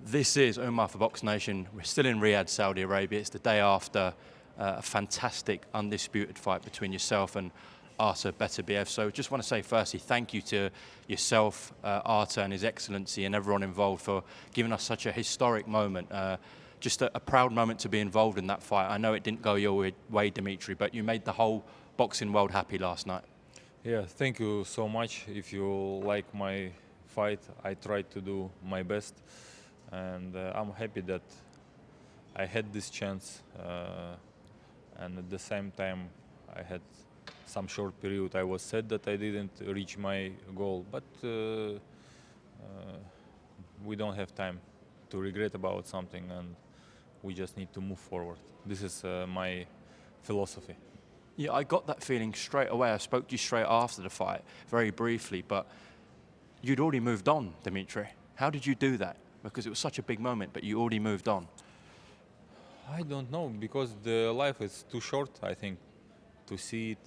This is Umar for BoxNation. We're still in Riyadh, Saudi Arabia. It's the day after a fantastic, undisputed fight between yourself and Artur Beterbiev. So just want to say firstly, thank you to yourself, Artur and His Excellency and everyone involved for giving us such a historic moment. Just a proud moment to be involved in that fight. I know it didn't go your way, Dmitry, but you made the whole boxing world happy last night. Yeah, thank you so much. If you like my fight, I tried to do my best. And I'm happy that I had this chance, and at the same time I had some short period. I was sad that I didn't reach my goal, but we don't have time to regret about something, and we just need to move forward. This is my philosophy. Yeah, I got that feeling straight away. I spoke to you straight after the fight, very briefly, but you'd already moved on, Dmitry. How did you do that? Because it was such a big moment, but you already moved on. I don't know, because the life is too short, I think, to see it,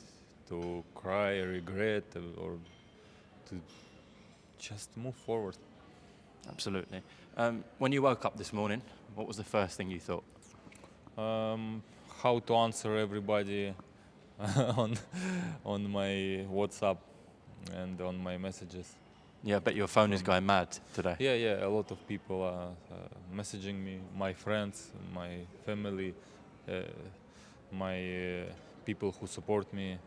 to cry, regret, or to just move forward. Absolutely. When you woke up this morning, what was the first thing you thought? How to answer everybody on my WhatsApp and on my messages. Yeah, I bet your phone is going mad today. Yeah, a lot of people are messaging me, my friends, my family, my people who support me,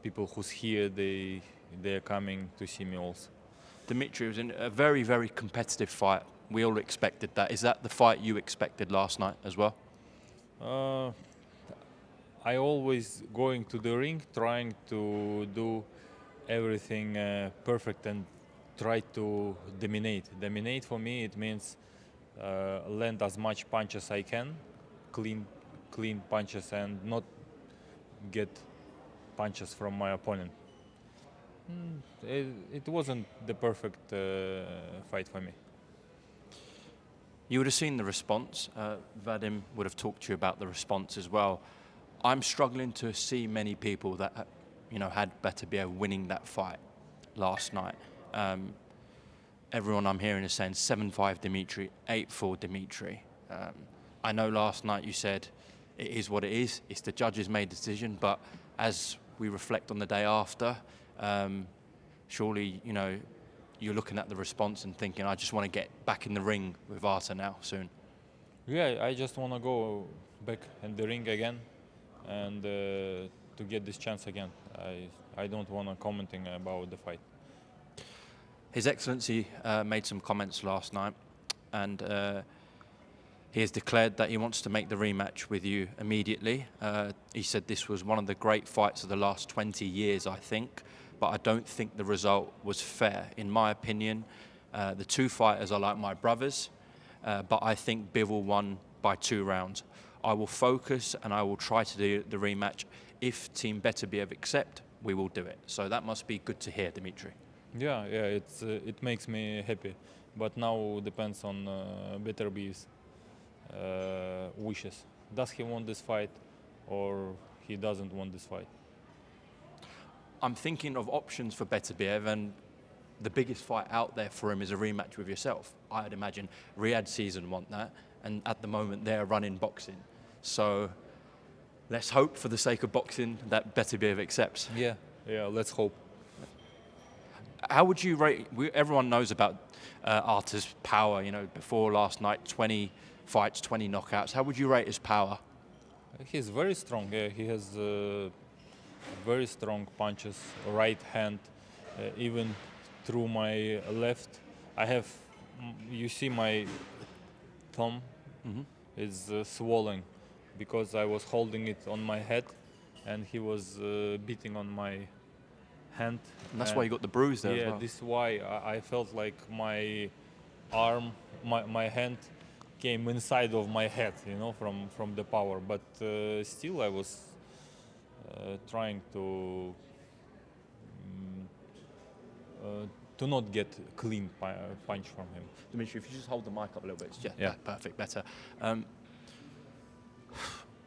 people who's here, they are coming to see me also. Dmitry, was in a very, very competitive fight. We all expected that. Is that the fight you expected last night as well? I always going to the ring, trying to do everything perfect and try to dominate. Dominate for me, it means land as much punch as I can, clean punches, and not get punches from my opponent. It wasn't the perfect fight for me. You would have seen the response. Vadim would have talked to you about the response as well. I'm struggling to see many people that, had Beterbiev winning that fight last night. Everyone I'm hearing is saying 7-5 Dmitry, 8-4 Dmitry. I know last night you said it is what it is. It's the judges made the decision, but as we reflect on the day after, surely, you're looking at the response and thinking, I just want to get back in the ring with Artur now soon. Yeah, I just want to go back in the ring again and to get this chance again. I don't want to commenting about the fight. His Excellency made some comments last night, and he has declared that he wants to make the rematch with you immediately. He said this was one of the great fights of the last 20 years, I think, but I don't think the result was fair. In my opinion, the two fighters are like my brothers, but I think Bivol won by 2 rounds. I will focus and I will try to do the rematch. If Team Beterbiev accept, we will do it. So that must be good to hear, Dmitry. Yeah, it makes me happy, but now depends on Beterbiev's wishes. Does he want this fight, or he doesn't want this fight? I'm thinking of options for Beterbiev, and the biggest fight out there for him is a rematch with yourself. I'd imagine Riyadh season want that, and at the moment they're running boxing. So let's hope, for the sake of boxing, that Beterbiev accepts. Yeah, let's hope. How would you rate? Everyone knows about Artur's power. Before last night, 20 fights, 20 knockouts. How would you rate his power? He's very strong. Yeah, he has very strong punches, right hand, even through my left. I have, you see my thumb is swollen because I was holding it on my head, and he was beating on my hand. And that's why you got the bruise there as well. Yeah, this is why I felt like my arm, my hand came inside of my head, from the power. But still I was trying to not get clean punch from him. Dmitry, if you just hold the mic up a little bit. Yeah. Perfect, better.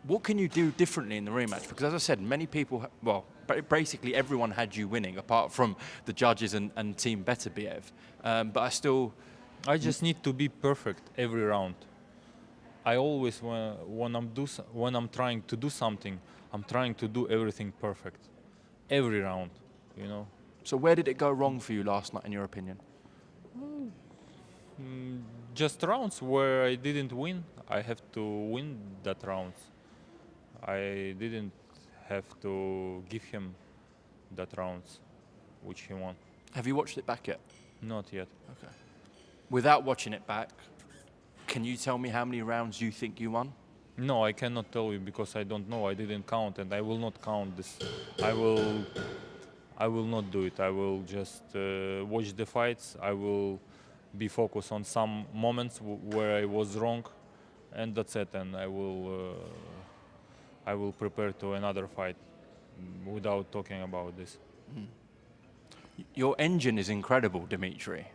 What can you do differently in the rematch? Because as I said, many people, basically everyone had you winning, apart from the judges and Team Beterbiev. But I still I just need to be perfect every round. I always, when I'm trying to do something, I'm trying to do everything perfect, every round, you know. So where did it go wrong for you last night, in your opinion? Just rounds where I didn't win. I have to win that rounds. I didn't have to give him that rounds, which he won. Have you watched it back yet? Not yet. Okay. Without watching it back, can you tell me how many rounds you think you won? No, I cannot tell you because I don't know. I didn't count, and I will not count this. I will not do it. I will just watch the fights. I will be focused on some moments where I was wrong, and that's it. And I will prepare to another fight without talking about this. Your engine is incredible, Dmitry.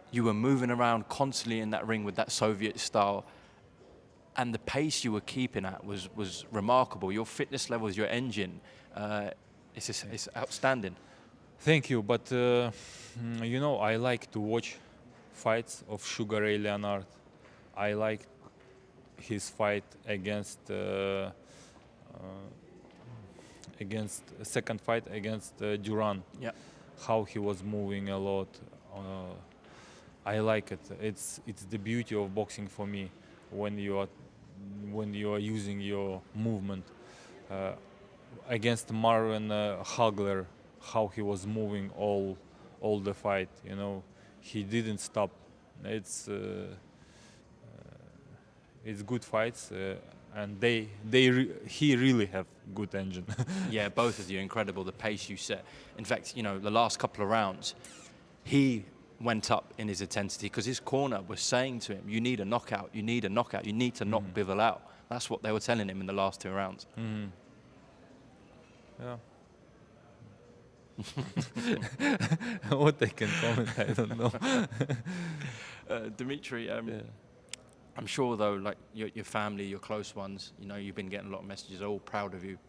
You were moving around constantly in that ring with that Soviet style, and the pace you were keeping at was remarkable. Your fitness levels, your engine, it's outstanding. Thank you, but you know, I like to watch fights of Sugar Ray Leonard. I like his fight against second fight against Duran. Yeah. How he was moving a lot. I like it. It's the beauty of boxing for me when you are using your movement. Against Marvin Hagler, how he was moving all the fight. You know, he didn't stop. It's good fights, and he really have good engine. Yeah, both of you, incredible, the pace you set. In fact, you know, the last couple of rounds, he went up in his intensity because his corner was saying to him, you need a knockout, you need a knockout, you need to knock Bivol out. That's what they were telling him in the last 2 rounds. Yeah. What I can comment, I don't know. Dmitry, I'm sure though, like your family, your close ones, you know, you've been getting a lot of messages, all proud of you.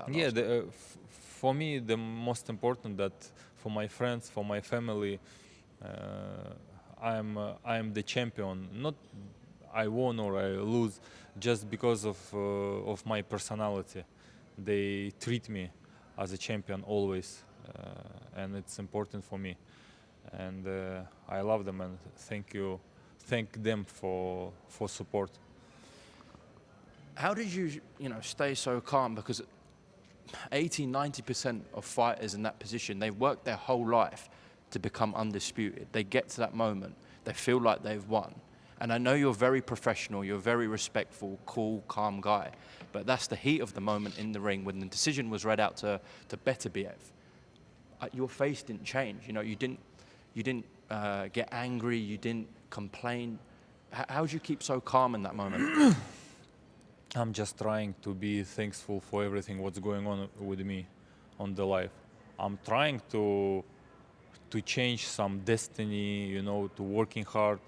Yeah, for me, the most important that for my friends, for my family, I am the champion. Not I won or I lose, just because of my personality. They treat me as a champion always, and it's important for me. And I love them and thank them for support. How did you stay so calm? Because 80-90% of fighters in that position, they've worked their whole life to become undisputed. They get to that moment, they feel like they've won. And I know you're very professional, you're a very respectful, cool, calm guy, but that's the heat of the moment in the ring when the decision was read out to Beterbiev. Your face didn't change. You know, you didn't get angry, you didn't complain. How did you keep so calm in that moment? I'm just trying to be thankful for everything what's going on with me on the life. I'm trying to change some destiny, you know, to working hard.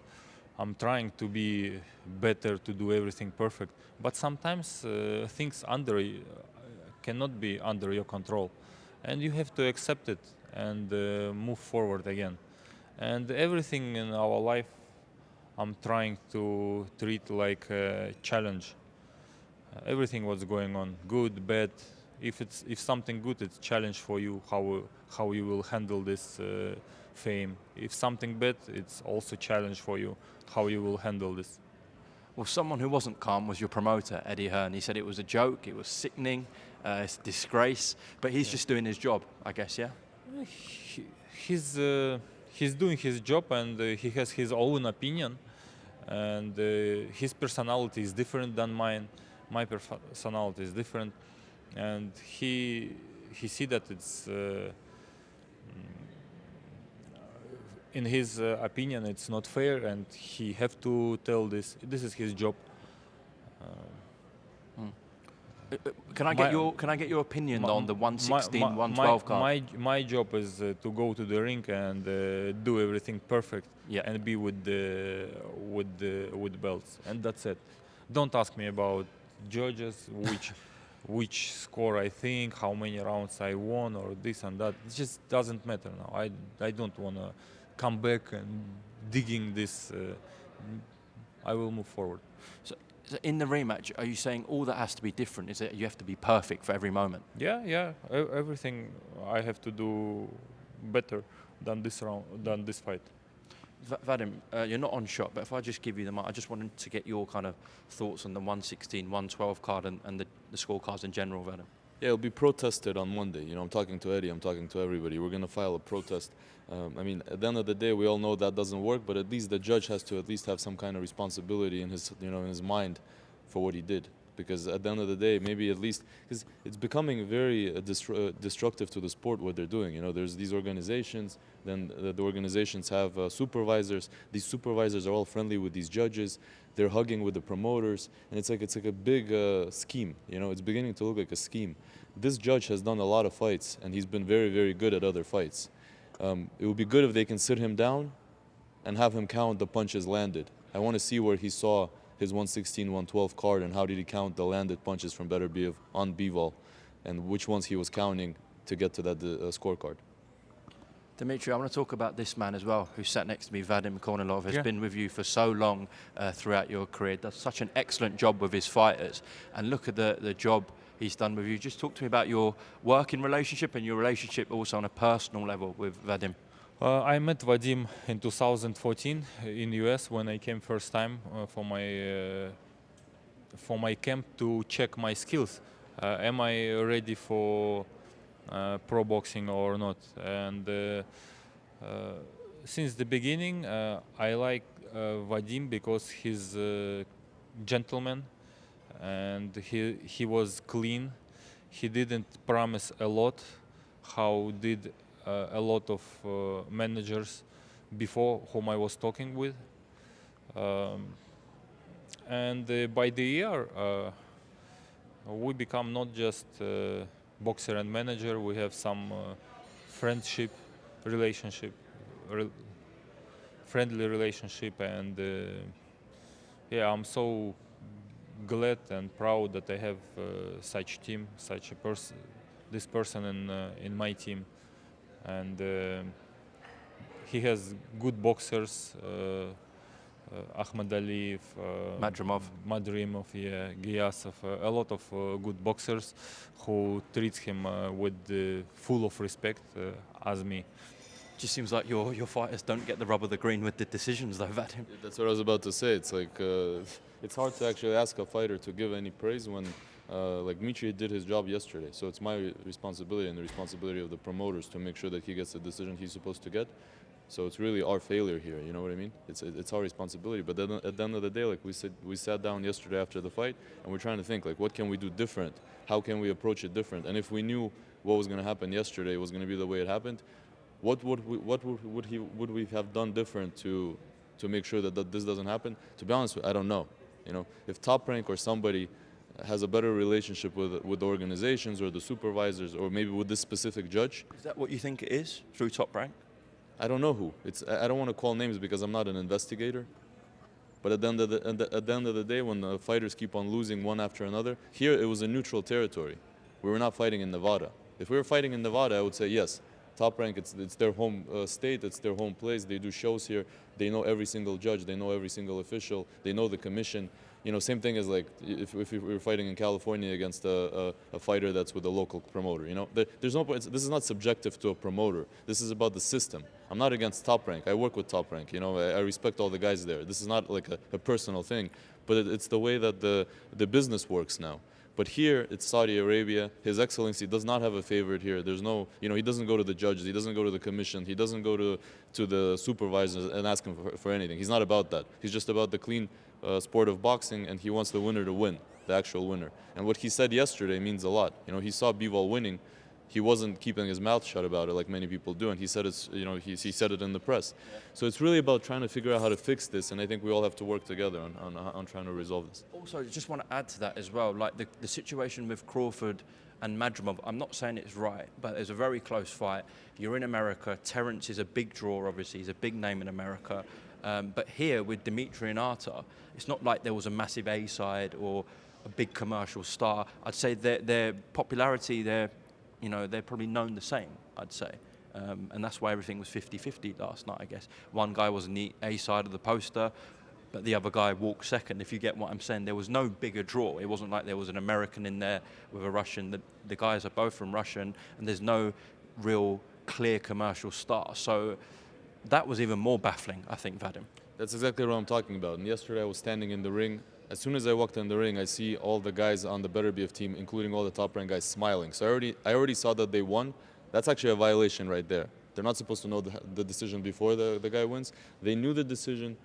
I'm trying to be better, to do everything perfect. But sometimes things cannot be under your control. And you have to accept it and move forward again. And everything in our life, I'm trying to treat like a challenge. Everything what's going on, good, bad. If something good, it's a challenge for you, how you will handle this fame. If something bad, it's also a challenge for you, how you will handle this. Well, someone who wasn't calm was your promoter, Eddie Hearn. He said it was a joke, it was sickening, it's a disgrace, but he's just doing his job, I guess, yeah? He's doing his job, and he has his own opinion, and his personality is different than mine. My personality is different, and he see that it's in his opinion it's not fair, and he have to tell this. This is his job. Can I get your opinion on the 116, 112 card? My job is to go to the ring and do everything perfect, Yeah. and be with belts, and that's it. Don't ask me about judges, which score I think, how many rounds I won, or this and that. It just doesn't matter now. I don't want to come back and digging this, I will move forward. So in the rematch, are you saying all that has to be different? Is it you have to be perfect for every moment? Yeah. Everything I have to do better than this round, than this fight. Vadim, you're not on shot, but if I just give you the mic, I just wanted to get your kind of thoughts on the 116, 112 card and the scorecards in general, Vadim. Yeah, it'll be protested on Monday. You know, I'm talking to Eddie, I'm talking to everybody. We're going to file a protest. I mean, at the end of the day, we all know that doesn't work, but at least the judge has to at least have some kind of responsibility in his, in his mind for what he did. Because at the end of the day, maybe at least, because it's becoming very destructive to the sport what they're doing. You know, there's these organizations, then the organizations have supervisors. These supervisors are all friendly with these judges. They're hugging with the promoters, and it's like a big scheme. You know, it's beginning to look like a scheme. This judge has done a lot of fights, and he's been very, very good at other fights. It would be good if they can sit him down and have him count the punches landed. I want to see where he saw his 116, 112 card and how did he count the landed punches from Beterbiev on Bivol and which ones he was counting to get to that scorecard. Dmitry, I want to talk about this man as well, who sat next to me, Vadim Cornov, has Yeah. been with you for so long throughout your career, does such an excellent job with his fighters. And look at the job he's done with you. Just talk to me about your working relationship and your relationship also on a personal level with Vadim. I met Vadim in 2014 in US when I came first time for my camp to check my skills. Am I ready for pro boxing or not? And since the beginning, I like Vadim because he's a gentleman and he was clean. He didn't promise a lot, how did a lot of managers before whom I was talking with. And by the year, we become not just boxer and manager, we have some friendship, relationship, friendly relationship, and yeah, I'm so glad and proud that I have such team, such a person, this person in my team. And he has good boxers, Ahmed Aliyev, Madrimov, yeah, Giyasov, a lot of good boxers who treats him with full of respect as me. Just seems like your fighters don't get the rub of the green with the decisions though, Vadim. That's what I was about to say. It's like, it's hard to actually ask a fighter to give any praise when like Dmitry did his job yesterday. So it's my responsibility and the responsibility of the promoters to make sure that he gets the decision he's supposed to get. So it's really our failure here, you know what I mean? It's our responsibility. But then at the end of the day, like we sat down yesterday after the fight and we're trying to think like, what can we do different? How can we approach it different? And if we knew what was going to happen yesterday was going to be the way it happened, what would we have done different to make sure that this doesn't happen? To be honest, I don't know. You know, if Top Rank or somebody has a better relationship with the organizations or the supervisors or maybe with this specific judge. Is that what you think it is through Top Rank? I don't know who. I don't want to call names because I'm not an investigator. But at the end of the day, when the fighters keep on losing one after another, here it was a neutral territory. We were not fighting in Nevada. If we were fighting in Nevada, I would say yes. Top Rank, it's their home state, it's their home place. They do shows here. They know every single judge. They know every single official. They know the commission. You know, same thing as like if we were fighting in California against a fighter that's with a local promoter. You know, there's no. This is not subjective to a promoter. This is about the system. I'm not against Top Rank. I work with Top Rank. You know, I respect all the guys there. This is not like a personal thing, but it's the way that the business works now. But here, it's Saudi Arabia. His Excellency does not have a favorite here. There's no, you know, he doesn't go to the judges. He doesn't go to the commission. He doesn't go to the supervisors and ask him for anything. He's not about that. He's just about the clean sport of boxing, and he wants the winner to win, the actual winner. And what he said yesterday means a lot. You know, he saw Bivol winning. He wasn't keeping his mouth shut about it like many people do, and he said it's, you know, he said it in the press. Yeah. So it's really about trying to figure out how to fix this, and I think we all have to work together on trying to resolve this. Also, I just want to add to that as well, like the situation with Crawford and Madrimov. I'm not saying it's right, but it's a very close fight. You're in America. Terence is a big draw, obviously. He's a big name in America. But here with Dmitry and Artur, it's not like there was a massive A-side or a big commercial star. I'd say their popularity, you know, they're probably known the same, I'd say. And that's why everything was 50-50 last night, I guess. One guy was on the A side of the poster, but the other guy walked second, if you get what I'm saying. There was no bigger draw. It wasn't like there was an American in there with a Russian. The guys are both from Russian, and there's no real clear commercial star. So that was even more baffling, I think, Vadim. That's exactly what I'm talking about. And yesterday I was standing in the ring. As soon as I walked in the ring, I see all the guys on the Beterbiev team, including all the top-ranked guys, smiling. So I already saw that they won. That's actually a violation right there. They're not supposed to know the decision before the guy wins. They knew the decision.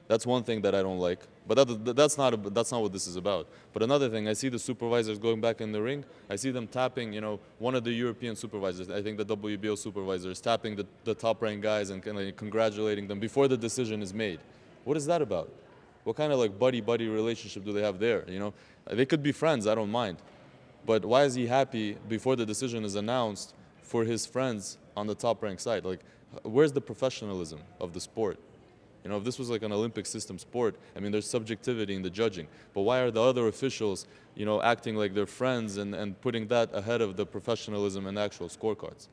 That's one thing that I don't like. But that's not what this is about. But another thing, I see the supervisors going back in the ring. I see them tapping, one of the European supervisors, I think the WBO supervisor, is tapping the top-ranked guys and kind of congratulating them before the decision is made. What is that about? What kind of like buddy-buddy relationship do they have there? They could be friends, I don't mind. But why is he happy before the decision is announced for his friends on the top-ranked side? Like, where's the professionalism of the sport? If this was like an Olympic system sport, I mean, there's subjectivity in the judging. But why are the other officials, acting like they're friends and putting that ahead of the professionalism and actual scorecards?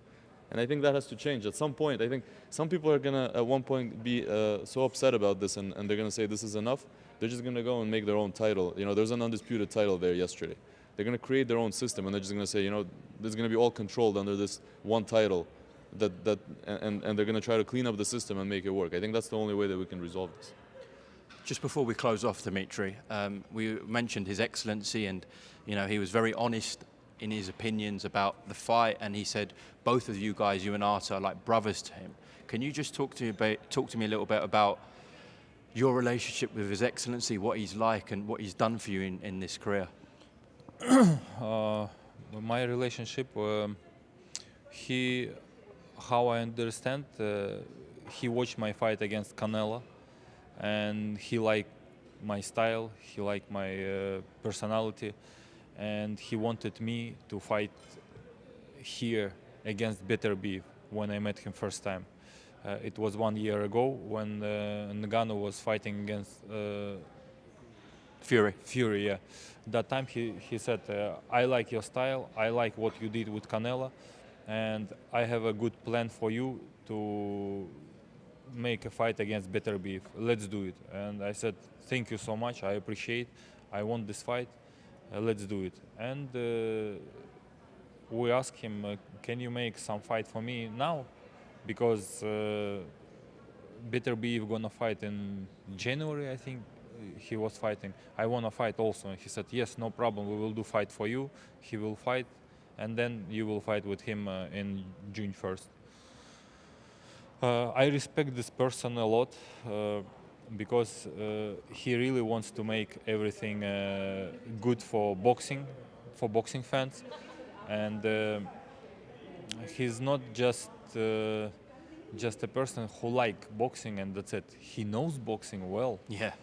And I think that has to change. At some point, I think some people are going to, at one point, be so upset about this and they're going to say this is enough. They're just going to go and make their own title. There's an undisputed title there yesterday. They're going to create their own system and they're just going to say, this is going to be all controlled under this one title. And they're going to try to clean up the system and make it work. I think that's the only way that we can resolve this. Just before we close off, Dmitry, we mentioned His Excellency, and he was very honest in his opinions about the fight, and he said both of you guys, you and Artur, are like brothers to him. Can you just talk to me a little bit about your relationship with His Excellency, what he's like, and what he's done for you in this career? My relationship, how I understand, he watched my fight against Canelo, and he liked my style, he liked my personality, and he wanted me to fight here against Beterbiev when I met him first time. It was 1 year ago when Ngannou was fighting against Fury, yeah. That time he said, I like your style, I like what you did with Canelo, and I have a good plan for you to make a fight against Beterbiev. Let's do it. And I said, thank you so much, I appreciate, I want this fight, let's do it. And we asked him, can you make some fight for me now? Because Beterbiev gonna fight in January, I think he was fighting. I wanna fight also. And he said, yes, no problem, we will do fight for you. He will fight, and then you will fight with him in June 1st. I respect this person a lot because he really wants to make everything good for boxing fans, and he's not just a person who likes boxing and that's it. He knows boxing well. Yeah.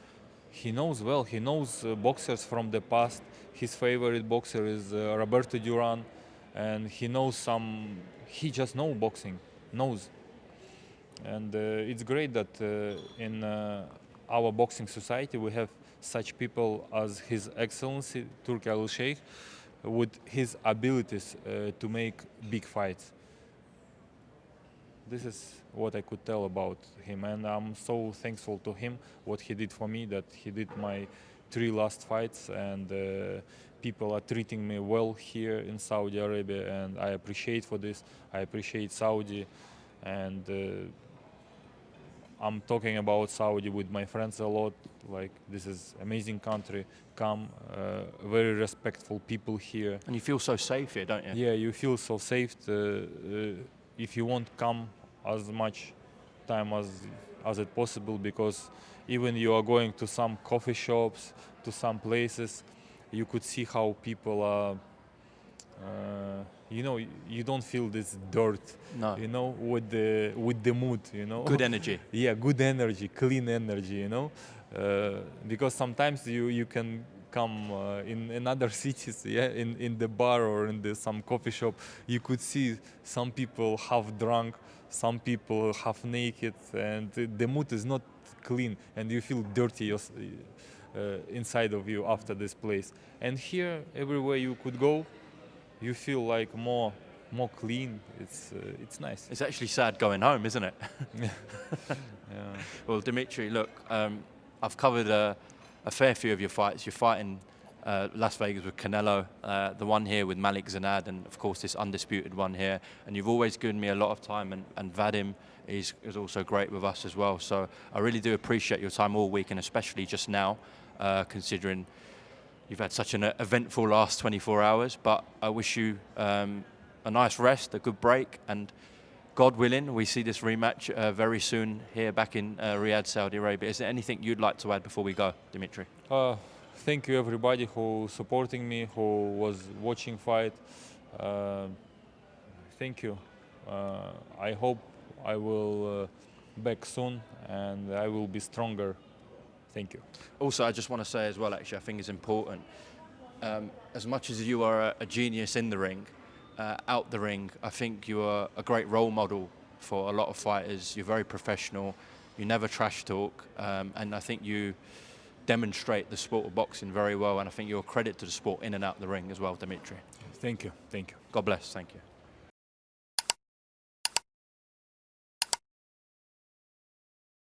He knows well. He knows boxers from the past. His favorite boxer is Roberto Duran, and he knows he just knows boxing, knows. And it's great that in our boxing society we have such people as His Excellency Turki Al Sheikh, with his abilities to make big fights. This is what I could tell about him, and I'm so thankful to him, what he did for me, that he did my 3 last fights, and people are treating me well here in Saudi Arabia, and I appreciate for this. I appreciate Saudi, and I'm talking about Saudi with my friends a lot, like this is amazing country, very respectful people here. And you feel so safe here, don't you? Yeah, you feel so safe. If you want, come as much time as it possible, because even you are going to some coffee shops, to some places, you could see how people are, you don't feel this dirt, No. with the mood, Good energy. Yeah, good energy, clean energy, because sometimes you can come in other cities, yeah, in the bar or in some coffee shop, you could see some people half drunk, some people half naked, and the mood is not clean, and you feel dirty inside of you after this place. And here, everywhere you could go, you feel like more more clean. It's nice. It's actually sad going home, isn't it? Yeah. Well, Dmitry, look, I've covered a fair few of your fights. You're fighting Las Vegas with Canelo, the one here with Malik Zanad, and of course this undisputed one here. And you've always given me a lot of time, and Vadim is also great with us as well. So I really do appreciate your time all week, and especially just now, considering you've had such an eventful last 24 hours. But I wish you a nice rest, a good break, and God willing, we see this rematch very soon here back in Riyadh, Saudi Arabia. Is there anything you'd like to add before we go, Dmitry? Thank you everybody who supporting me, who was watching fight. Thank you. I hope I will back soon and I will be stronger. Thank you. Also, I just want to say as well, actually, I think it's important. As much as you are a genius in the ring, out the ring, I think you are a great role model for a lot of fighters. You're very professional. You never trash talk, and I think you demonstrate the sport of boxing very well. And I think you're a credit to the sport in and out the ring as well, Dmitry. Thank you. Thank you. God bless. Thank you.